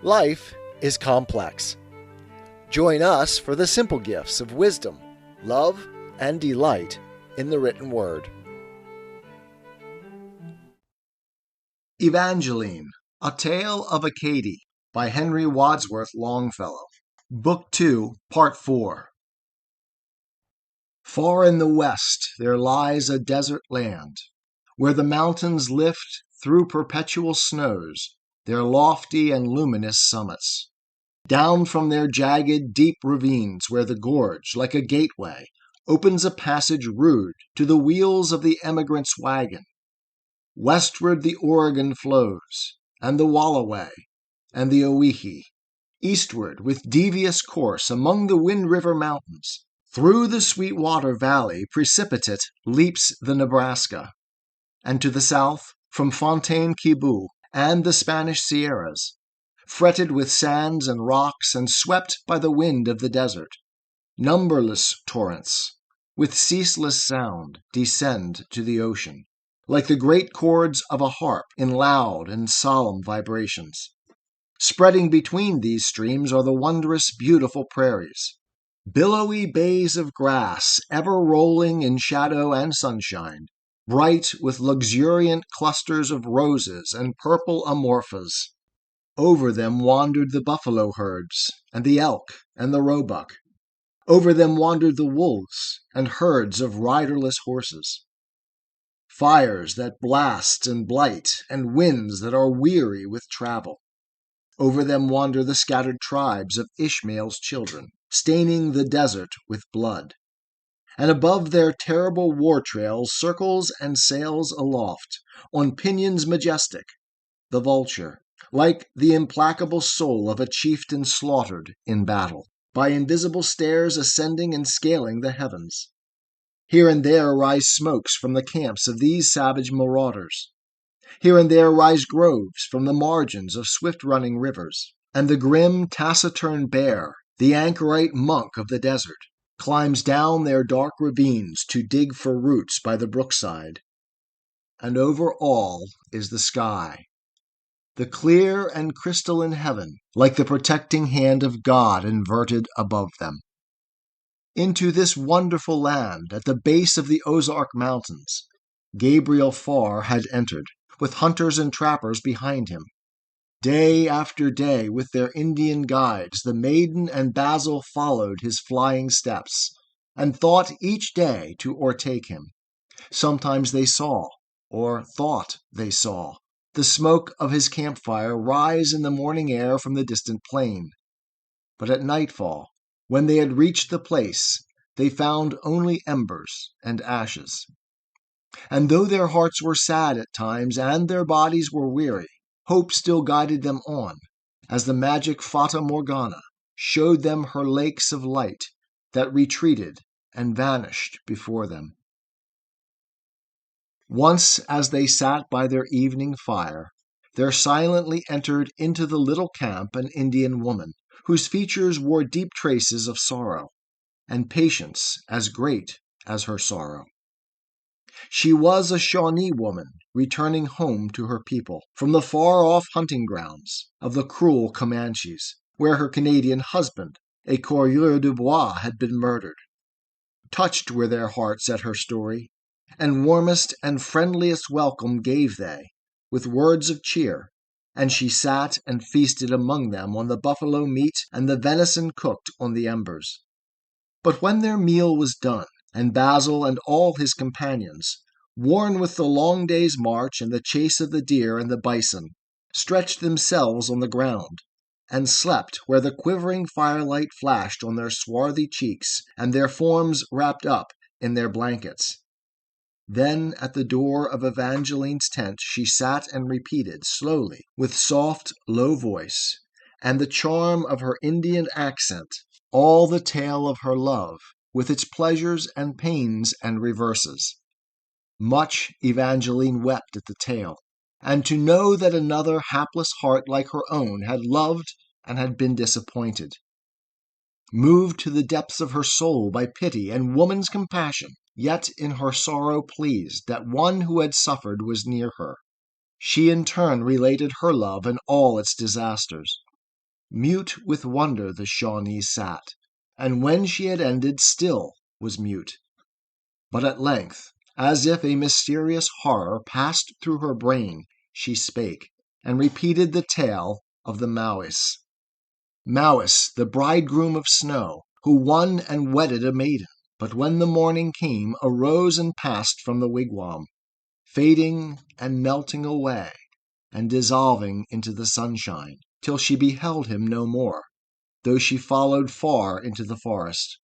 Life is complex. Join us for the simple gifts of wisdom, love, and delight in the written word. Evangeline, A Tale of Acadie by Henry Wadsworth Longfellow. Book 2, Part 4. Far in the west there lies a desert land, where the mountains lift through perpetual snows their lofty and luminous summits. Down from their jagged, deep ravines where the gorge, like a gateway, opens a passage rude to the wheels of the emigrant's wagon. Westward the Oregon flows, and the Wallaway, and the Owyhee. Eastward, with devious course among the Wind River Mountains, through the Sweetwater Valley precipitate leaps the Nebraska. And to the south, from Fontaine Quibu and the Spanish Sierras, fretted with sands and rocks and swept by the wind of the desert, numberless torrents, with ceaseless sound, descend to the ocean, like the great chords of a harp in loud and solemn vibrations. Spreading between these streams are the wondrous, beautiful prairies, billowy bays of grass ever rolling in shadow and sunshine, bright with luxuriant clusters of roses and purple amorphas. Over them wandered the buffalo herds, and the elk, and the roebuck. Over them wandered the wolves, and herds of riderless horses. Fires that blast and blight, and winds that are weary with travel. Over them wander the scattered tribes of Ishmael's children, staining the desert with blood. And above their terrible war trails circles and sails aloft, on pinions majestic, the vulture, like the implacable soul of a chieftain slaughtered in battle, by invisible stairs ascending and scaling the heavens. Here and there rise smokes from the camps of these savage marauders. Here and there rise groves from the margins of swift-running rivers, and the grim, taciturn bear, the anchorite monk of the desert, climbs down their dark ravines to dig for roots by the brookside. And over all is the sky, the clear and crystalline heaven, like the protecting hand of God inverted above them. Into this wonderful land, at the base of the Ozark Mountains, Gabriel Farr had entered, with hunters and trappers behind him. Day after day, with their Indian guides, the maiden and Basil followed his flying steps, and thought each day to o'ertake him. Sometimes they saw, or thought they saw, the smoke of his campfire rise in the morning air from the distant plain. But at nightfall, when they had reached the place, they found only embers and ashes. And though their hearts were sad at times and their bodies were weary, hope still guided them on, as the magic Fata Morgana showed them her lakes of light that retreated and vanished before them. Once, as they sat by their evening fire, there silently entered into the little camp an Indian woman, whose features wore deep traces of sorrow, and patience as great as her sorrow. She was a Shawnee woman, returning home to her people, from the far-off hunting grounds of the cruel Comanches, where her Canadian husband, a coureur de bois, had been murdered. Touched were their hearts at her story, and warmest and friendliest welcome gave they, with words of cheer, and she sat and feasted among them on the buffalo meat and the venison cooked on the embers. But when their meal was done, and Basil and all his companions, worn with the long day's march and the chase of the deer and the bison, stretched themselves on the ground, and slept where the quivering firelight flashed on their swarthy cheeks and their forms wrapped up in their blankets. Then at the door of Evangeline's tent she sat and repeated slowly, with soft, low voice, and the charm of her Indian accent, all the tale of her love, with its pleasures and pains and reverses. Much Evangeline wept at the tale, and to know that another hapless heart like her own had loved and had been disappointed. Moved to the depths of her soul by pity and woman's compassion, yet in her sorrow pleased that one who had suffered was near her, she in turn related her love and all its disasters. Mute with wonder the Shawnee sat, and when she had ended still was mute. But at length, as if a mysterious horror passed through her brain, she spake, and repeated the tale of the Mawis. Mawis, the bridegroom of snow, who won and wedded a maiden, but when the morning came, arose and passed from the wigwam, fading and melting away, and dissolving into the sunshine, till she beheld him no more, though she followed far into the forest.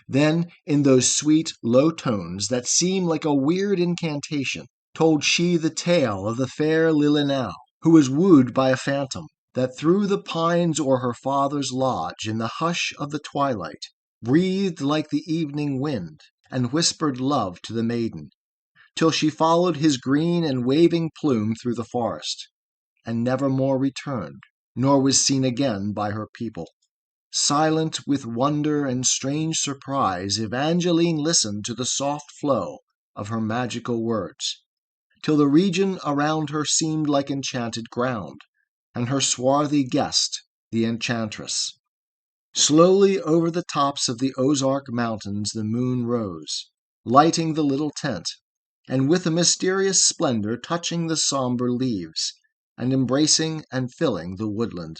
Then, in those sweet, low tones that seem like a weird incantation, told she the tale of the fair Lilinow, who was wooed by a phantom, that through the pines o'er her father's lodge in the hush of the twilight breathed like the evening wind, and whispered love to the maiden, till she followed his green and waving plume through the forest, and never more returned, nor was seen again by her people. Silent with wonder and strange surprise, Evangeline listened to the soft flow of her magical words, till the region around her seemed like enchanted ground, and her swarthy guest the enchantress. Slowly over the tops of the Ozark Mountains the moon rose, lighting the little tent, and with a mysterious splendor touching the somber leaves, and embracing and filling the woodland.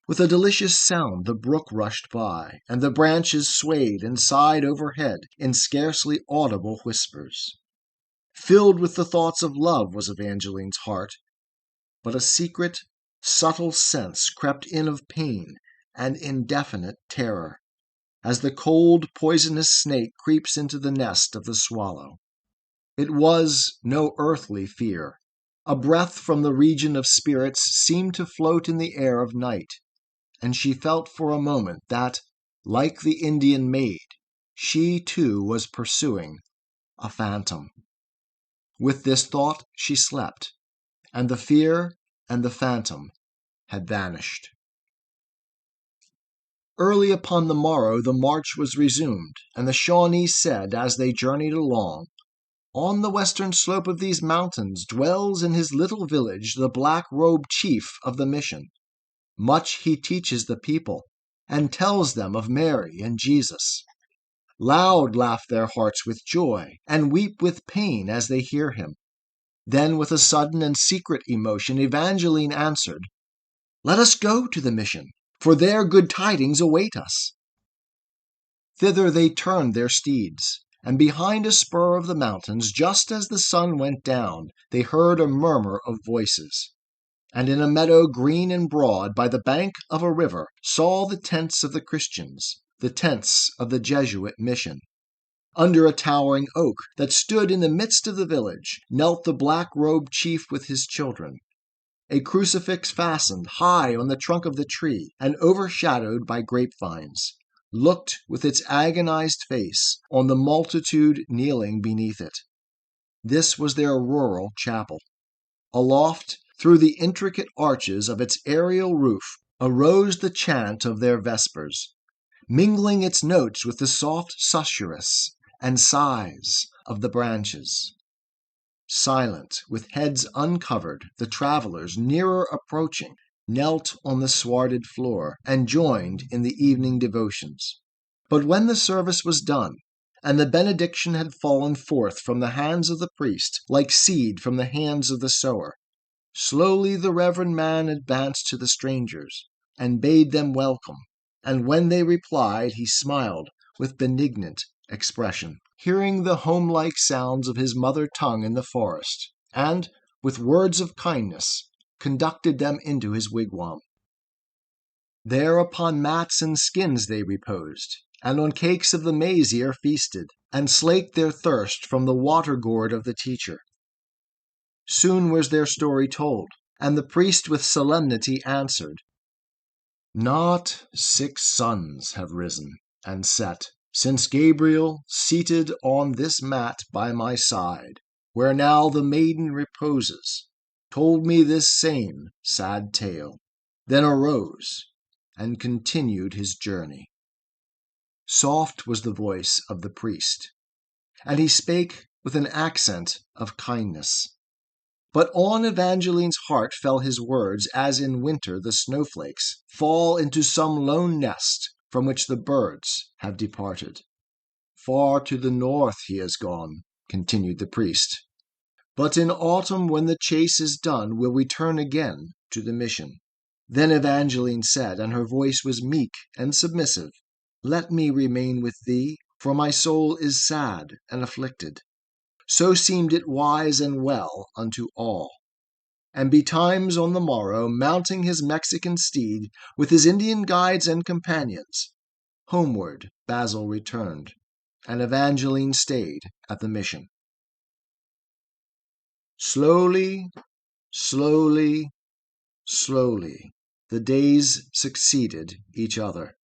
With a delicious sound the brook rushed by, and the branches swayed and sighed overhead in scarcely audible whispers. Filled with the thoughts of love was Evangeline's heart, but a secret, subtle sense crept in of pain and indefinite terror, as the cold, poisonous snake creeps into the nest of the swallow. It was no earthly fear. A breath from the region of spirits seemed to float in the air of night, and she felt for a moment that, like the Indian maid, she too was pursuing a phantom. With this thought she slept, and the fear and the phantom had vanished. Early upon the morrow the march was resumed, and the Shawnees said as they journeyed along, "On the western slope of these mountains dwells in his little village the black-robed chief of the mission. Much he teaches the people, and tells them of Mary and Jesus. Loud laugh their hearts with joy, and weep with pain as they hear him." Then with a sudden and secret emotion Evangeline answered, "Let us go to the mission, for there good tidings await us." Thither they turned their steeds, and behind a spur of the mountains, just as the sun went down, they heard a murmur of voices, and in a meadow green and broad by the bank of a river saw the tents of the Christians, the tents of the Jesuit mission. Under a towering oak that stood in the midst of the village knelt the black-robed chief with his children, a crucifix fastened high on the trunk of the tree and overshadowed by grapevines, looked with its agonized face on the multitude kneeling beneath it. This was their rural chapel. Aloft, through the intricate arches of its aerial roof, arose the chant of their vespers, mingling its notes with the soft susurrus and sighs of the branches. Silent, with heads uncovered, the travelers, nearer approaching, knelt on the swarded floor and joined in the evening devotions. But when the service was done, and the benediction had fallen forth from the hands of the priest like seed from the hands of the sower, slowly the reverend man advanced to the strangers and bade them welcome, and when they replied he smiled with benignant expression, hearing the home-like sounds of his mother tongue in the forest, and, with words of kindness, conducted them into his wigwam. There upon mats and skins they reposed, and on cakes of the maize ear feasted, and slaked their thirst from the water-gourd of the teacher. Soon was their story told, and the priest with solemnity answered, "Not 6 suns have risen and set since Gabriel, seated on this mat by my side, where now the maiden reposes, told me this same sad tale, then arose and continued his journey." Soft was the voice of the priest, and he spake with an accent of kindness. But on Evangeline's heart fell his words, as in winter the snowflakes fall into some lone nest from which the birds have departed. Far to the north he has gone, continued the priest. But in autumn, when the chase is done, will return again to the mission. Then Evangeline said, and her voice was meek and submissive, "Let me remain with thee, for my soul is sad and afflicted." So seemed it wise and well unto all. And betimes on the morrow, mounting his Mexican steed, with his Indian guides and companions, homeward Basil returned, and Evangeline stayed at the mission. Slowly, slowly, slowly, the days succeeded each other.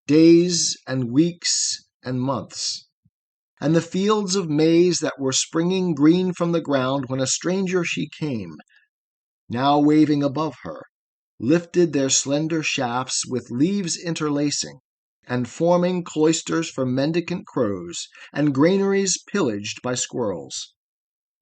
Days and weeks and months, and the fields of maize that were springing green from the ground when a stranger she came, now waving above her, lifted their slender shafts with leaves interlacing, and forming cloisters for mendicant crows, and granaries pillaged by squirrels.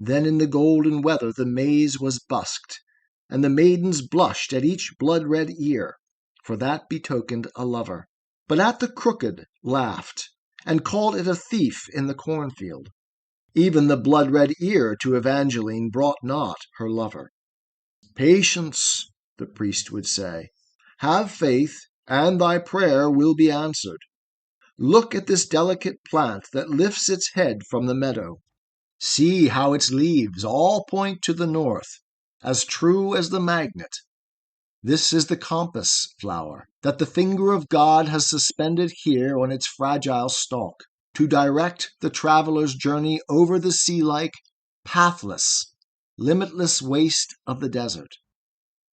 Then in the golden weather the maize was busked, and the maidens blushed at each blood-red ear, for that betokened a lover, but at the crooked laughed, and called it a thief in the cornfield. Even the blood-red ear to Evangeline brought not her lover. "Patience," the priest would say. "Have faith, and thy prayer will be answered. Look at this delicate plant that lifts its head from the meadow. See how its leaves all point to the north, as true as the magnet. This is the compass flower that the finger of God has suspended here on its fragile stalk, to direct the traveler's journey over the sea-like, pathless, limitless waste of the desert.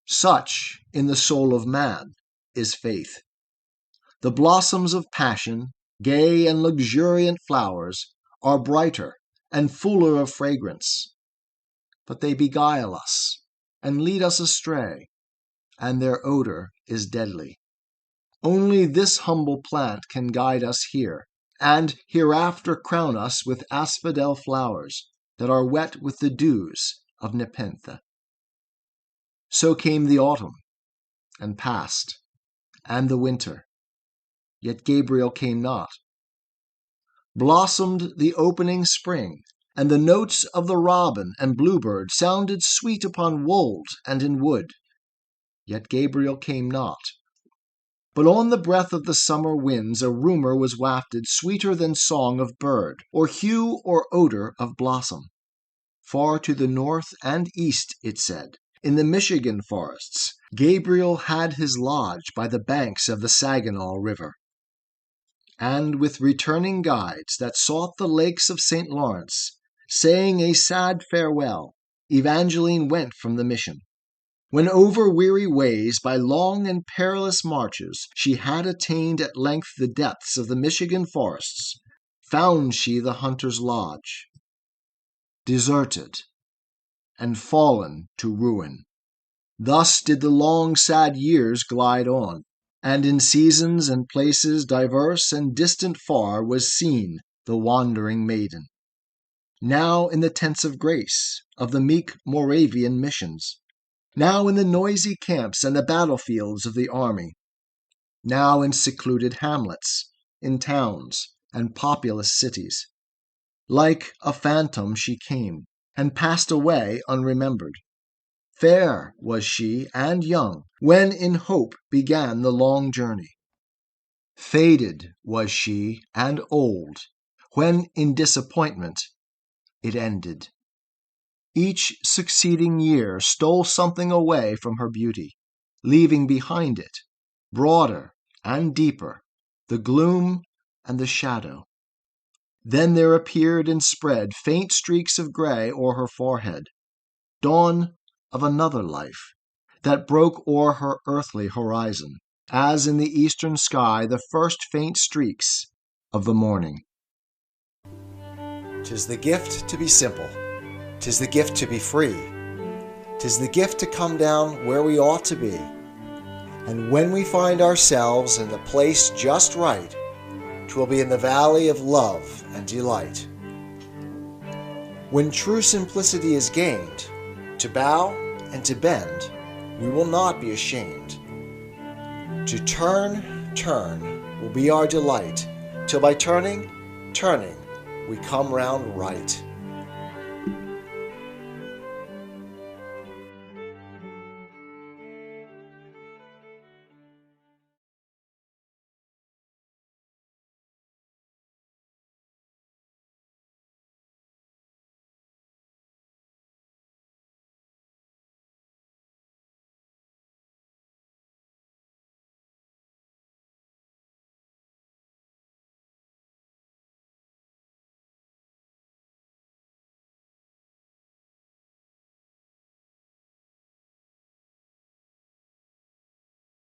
Such, in the soul of man, is faith. The blossoms of passion, gay and luxuriant flowers, are brighter and fuller of fragrance, but they beguile us and lead us astray, and their odor is deadly. Only this humble plant can guide us here, and hereafter crown us with asphodel flowers that are wet with the dews of Nepenthe." So came the autumn, and passed, and the winter, yet Gabriel came not. Blossomed the opening spring, and the notes of the robin and bluebird sounded sweet upon wold and in wood, yet Gabriel came not. But on the breath of the summer winds a rumor was wafted sweeter than song of bird, or hue or odor of blossom. Far to the north and east, it said, in the Michigan forests, Gabriel had his lodge by the banks of the Saginaw River. And with returning guides that sought the lakes of St. Lawrence, saying a sad farewell, Evangeline went from the mission. When over weary ways, by long and perilous marches, she had attained at length the depths of the Michigan forests, found she the hunter's lodge, deserted and fallen to ruin. Thus did the long sad years glide on, and in seasons and places diverse and distant far was seen the wandering maiden. Now in the tents of grace of the meek Moravian missions, now in the noisy camps and the battlefields of the army, now in secluded hamlets, in towns and populous cities. Like a phantom she came, and passed away unremembered. Fair was she and young, when in hope began the long journey. Faded was she and old, when in disappointment it ended. Each succeeding year stole something away from her beauty, leaving behind it, broader and deeper, the gloom and the shadow. Then there appeared and spread faint streaks of gray o'er her forehead, dawn of another life, that broke o'er her earthly horizon, as in the eastern sky the first faint streaks of the morning. 'Tis the gift to be simple. 'Tis the gift to be free. 'Tis the gift to come down where we ought to be. And when we find ourselves in the place just right, 'twill be in the valley of love and delight. When true simplicity is gained, to bow and to bend, we will not be ashamed. To turn, turn will be our delight, till by turning, turning, we come round right.